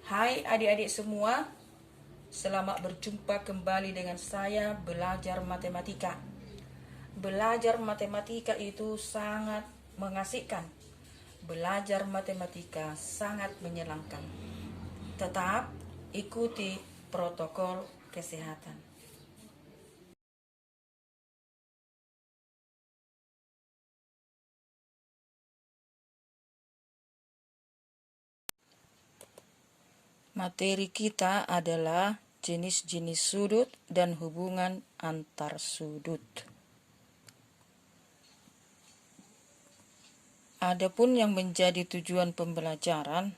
Hai adik-adik semua, selamat berjumpa kembali dengan saya belajar matematika. Belajar matematika itu sangat mengasihkan. Belajar matematika sangat menyenangkan. Tetap ikuti protokol kesehatan. Materi kita adalah jenis-jenis sudut dan hubungan antar sudut. Adapun yang menjadi tujuan pembelajaran,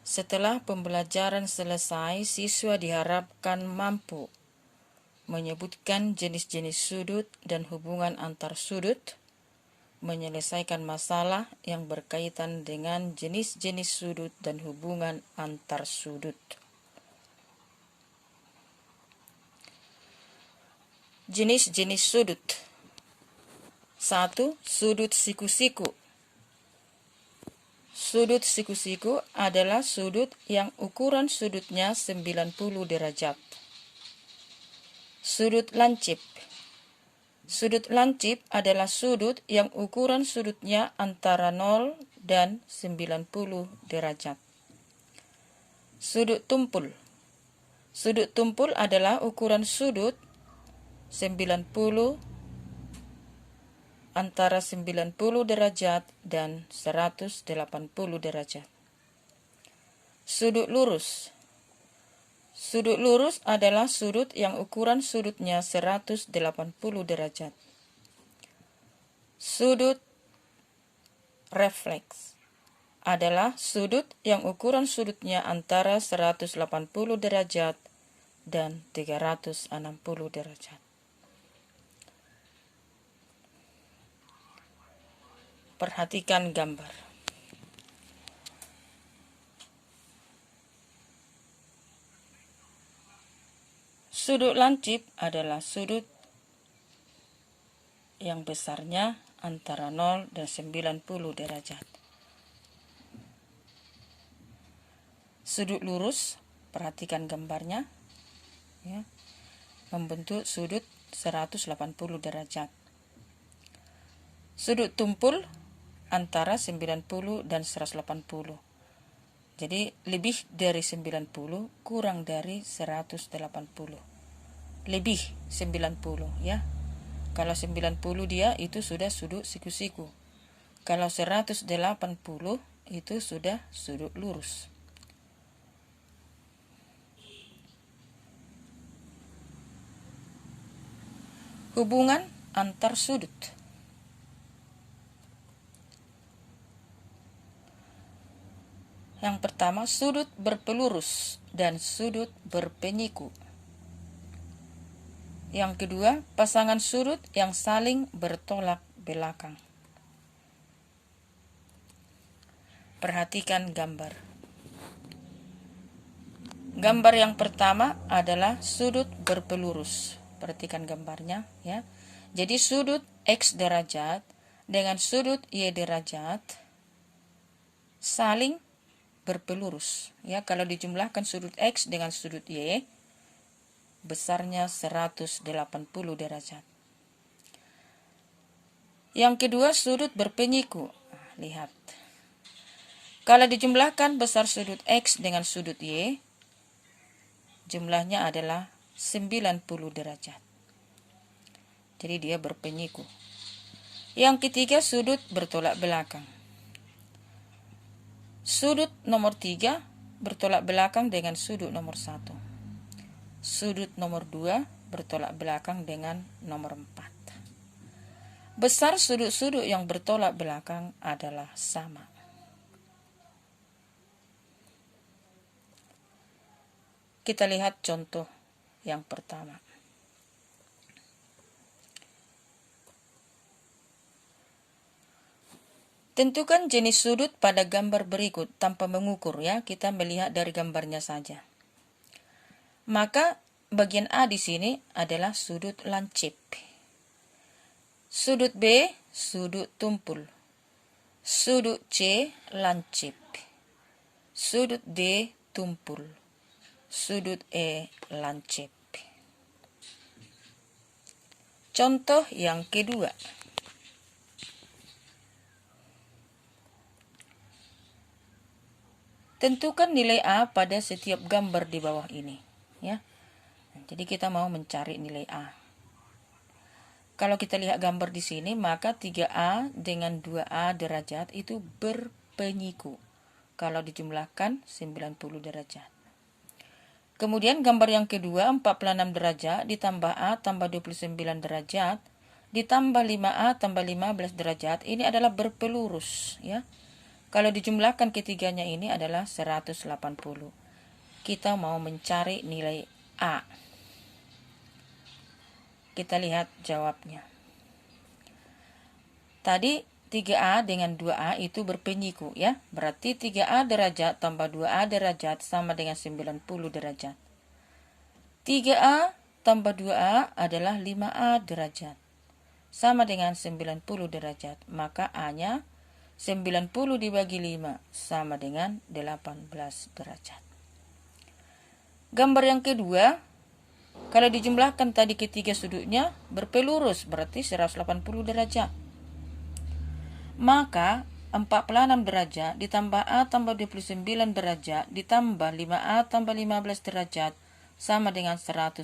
setelah pembelajaran selesai, siswa diharapkan mampu menyebutkan jenis-jenis sudut dan hubungan antar sudut, menyelesaikan masalah yang berkaitan dengan jenis-jenis sudut dan hubungan antar sudut. Jenis-jenis sudut. 1. Sudut siku-siku. Sudut siku-siku adalah sudut yang ukuran sudutnya 90 derajat. Sudut lancip. Sudut lancip adalah sudut yang ukuran sudutnya antara 0 dan 90 derajat. Sudut tumpul. Sudut tumpul adalah ukuran sudut 90 antara 90 derajat dan 180 derajat. Sudut lurus. Sudut lurus adalah sudut yang ukuran sudutnya 180 derajat. Sudut refleks adalah sudut yang ukuran sudutnya antara 180 derajat dan 360 derajat. Perhatikan gambar. Sudut lancip adalah sudut yang besarnya antara 0 dan 90 derajat. Sudut lurus, perhatikan gambarnya, ya, membentuk sudut 180 derajat. Sudut tumpul antara 90 dan 180. Jadi lebih dari 90 kurang dari 180. Lebih 90 ya. Kalau 90 dia itu sudah sudut siku-siku. Kalau 180 itu sudah sudut lurus. Hubungan antar sudut. Yang pertama, sudut berpelurus dan sudut berpenyiku. Yang kedua, pasangan sudut yang saling bertolak belakang. Perhatikan gambar. Gambar yang pertama adalah sudut berpelurus. Perhatikan gambarnya ya. Jadi sudut X derajat dengan sudut Y derajat saling berpelurus ya. Kalau dijumlahkan sudut X dengan sudut Y besarnya 180 derajat. Yang kedua, sudut berpenyiku. Lihat. Kalau dijumlahkan besar sudut X dengan sudut Y, jumlahnya adalah 90 derajat. Jadi dia berpenyiku. Yang ketiga, sudut bertolak belakang. Sudut nomor 3 bertolak belakang dengan sudut nomor 1. Sudut nomor 2 bertolak belakang dengan nomor 4. Besar sudut-sudut yang bertolak belakang adalah sama. Kita lihat contoh yang pertama. Tentukan jenis sudut pada gambar berikut tanpa mengukur ya, kita melihat dari gambarnya saja. Maka bagian A di sini adalah sudut lancip. Sudut B, sudut tumpul. Sudut C, lancip. sudut D tumpul, sudut E lancip. Contoh yang kedua. Tentukan nilai A pada setiap gambar di bawah ini, ya. Jadi kita mau mencari nilai A. Kalau kita lihat gambar di sini, maka 3A dengan 2A derajat itu berpenyiku. Kalau dijumlahkan 90 derajat. Kemudian gambar yang kedua 46 derajat ditambah A tambah 29 derajat ditambah 5A tambah 15 derajat. Ini adalah berpelurus, ya. Kalau dijumlahkan ketiganya ini adalah 180. Kita mau mencari nilai A. Kita lihat jawabnya. Tadi 3A dengan 2A itu berpenyiku, ya. Berarti 3A derajat tambah 2A derajat sama dengan 90 derajat. 3A tambah 2A adalah 5A derajat. Sama dengan 90 derajat. Maka A-nya 90 dibagi 5 sama dengan 18 derajat. Gambar yang kedua, kalau dijumlahkan tadi ketiga sudutnya berpelurus, berarti 180 derajat. Maka 46 derajat ditambah A tambah 29 derajat ditambah 5A tambah 15 derajat sama dengan 180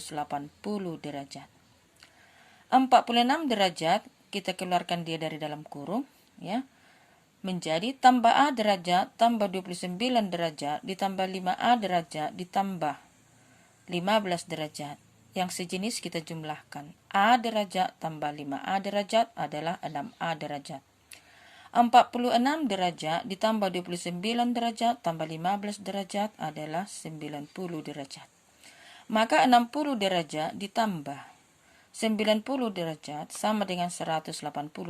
derajat. 46 derajat kita keluarkan dia dari dalam kurung, ya. Menjadi tambah A derajat tambah 29 derajat ditambah 5A derajat ditambah 15 derajat. Yang sejenis kita jumlahkan. A derajat tambah 5A derajat adalah 6A derajat. 46 derajat ditambah 29 derajat tambah 15 derajat adalah 90 derajat. Maka 60 derajat ditambah 90 derajat sama dengan 180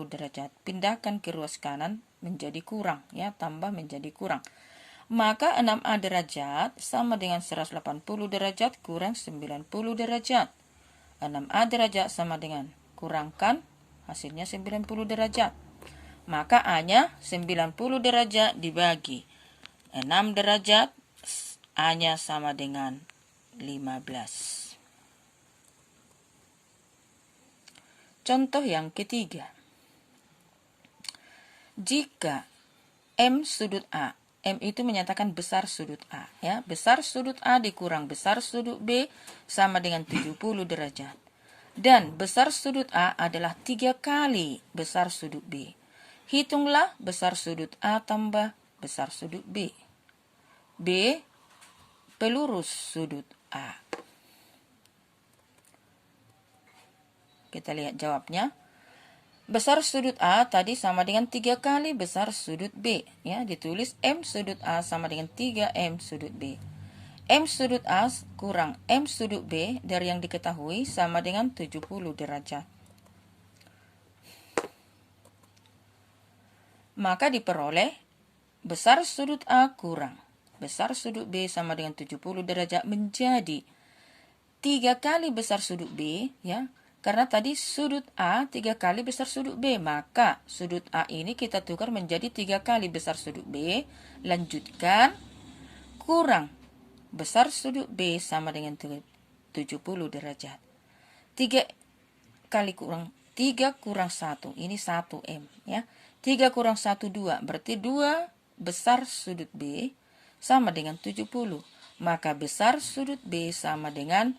derajat. Pindahkan ke ruas kanan menjadi kurang, ya, tambah menjadi kurang. Maka 6A derajat sama dengan 180 derajat kurang 90 derajat. 6A derajat sama dengan kurangkan hasilnya 90 derajat. Maka A-nya 90 derajat dibagi 6 derajat, A-nya sama dengan 15. Contoh yang ketiga. Jika M sudut A, M itu menyatakan besar sudut A, ya. Besar sudut A dikurang besar sudut B sama dengan 70 derajat. Dan besar sudut A adalah 3 kali besar sudut B. Hitunglah besar sudut A tambah besar sudut B. B pelurus sudut A. Kita lihat jawabnya. Besar sudut A tadi sama dengan 3 kali besar sudut B. Ya, ditulis M sudut A sama dengan 3M sudut B. M sudut A kurang M sudut B dari yang diketahui sama dengan 70 derajat. Maka diperoleh besar sudut A kurang besar sudut B sama dengan 70 derajat menjadi 3 kali besar sudut B, ya. Karena tadi sudut A 3 kali besar sudut B, maka sudut A ini kita tukar menjadi 3 kali besar sudut B, lanjutkan, kurang besar sudut B sama dengan 70 derajat. 3 kali kurang 3 kurang 1, ini 1M, ya. 3 kurang 1, 2, berarti 2 besar sudut B sama dengan 70. Maka besar sudut B sama dengan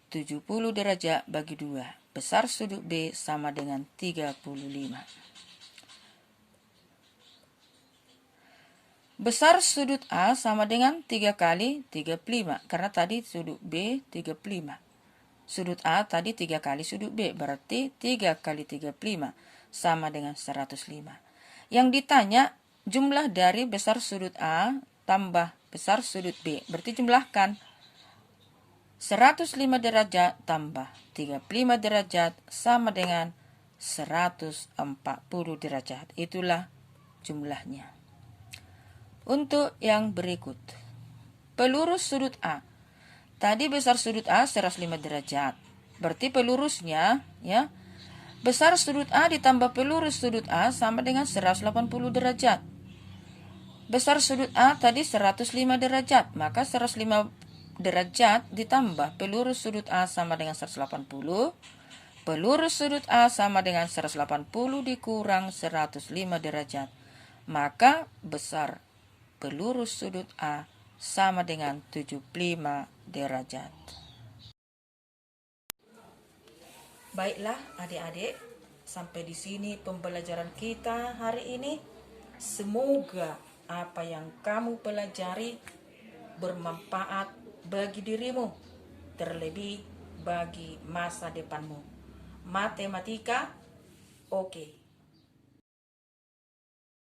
70 derajat bagi 2. Besar sudut B sama dengan 35. Besar sudut A sama dengan 3 kali 35. Karena tadi sudut B 35. Sudut A tadi 3 kali sudut B. Berarti 3 kali 35 sama dengan 105. Yang ditanya jumlah dari besar sudut A tambah besar sudut B. Berarti jumlahkan 105 derajat tambah 35 derajat sama dengan 140 derajat. Itulah jumlahnya. Untuk yang berikut. Pelurus sudut A. Tadi besar sudut A 105 derajat. Berarti pelurusnya, ya, besar sudut A ditambah pelurus sudut A sama dengan 180 derajat. Besar sudut A tadi 105 derajat, maka 105 derajat ditambah pelurus sudut A sama dengan 180. Pelurus sudut A sama dengan 180 dikurang 105 derajat. Maka besar pelurus sudut A sama dengan 75 derajat. Baiklah adik-adik, sampai di sini pembelajaran kita hari ini. Semoga apa yang kamu pelajari bermanfaat bagi dirimu, terlebih bagi masa depanmu. Matematika, oke.